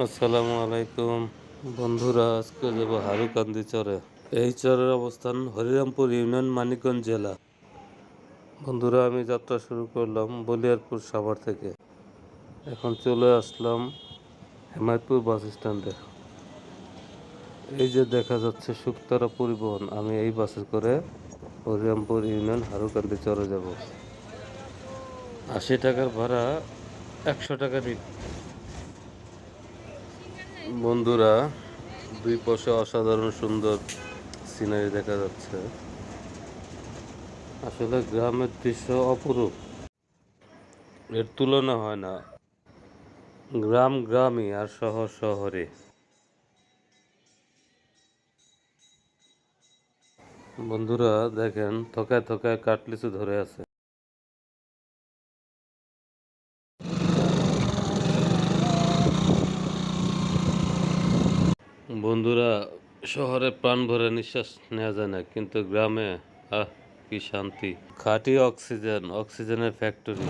আসসালামু আলাইকুম বন্ধুরা, আজকে যাব হারুকান্দি চরে। এই চরের অবস্থান হরিরামপুর ইউনিয়ন, মানিকগঞ্জ জেলা। বন্ধুরা, আমি যাত্রা শুরু করলাম বলিয়ারপুর সাভার থেকে। এখন চলে আসলাম হেমায়তপুর বাস স্ট্যান্ডে। এই যে দেখা যাচ্ছে শুকতারা পরিবহন, আমি এই বাসে করে হরিরামপুর ইউনিয়ন হারুকান্দি চরে যাব। 80 টাকার ভাড়া, 100 টাকা নিন। বন্ধুরা, দুই পাশে অসাধারণ সুন্দর সিনারি দেখা যাচ্ছে। আসলে গ্রামের দৃশ্য অপরূপ, এর তুলনা হয় না। গ্রাম গ্রামই আর শহর শহরে। বন্ধুরা দেখেন, থকায় থকায় কাটলিচু ধরে আছে। বন্ধুরা, শহরে প্রাণ ভরে নিঃশ্বাস নেওয়া যায় না, কিন্তু গ্রামে আহ, কি শান্তি। খাঁটি অক্সিজেন, অক্সিজেনের ফ্যাক্টরি।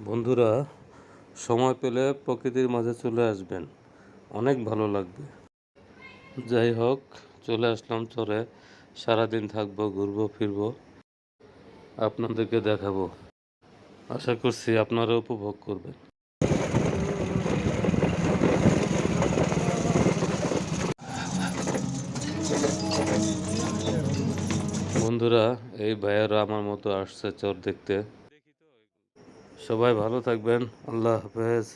বন্ধুরা, সময় পেলে প্রকৃতির মাঝে চলে আসবেন, অনেক ভালো লাগবে। যাই হোক, চলে আসলাম চরে। সারাদিন থাকবো, ঘুরবো ফিরবো, আপনাদেরকে দেখাবো। আশা করছি আপনারা উপভোগ করবেন। বন্ধুরা, এই ভাইয়ারা আমার মতো আসছে চর দেখতে। সবাই ভালো থাকবেন। আল্লাহ হাফেজ।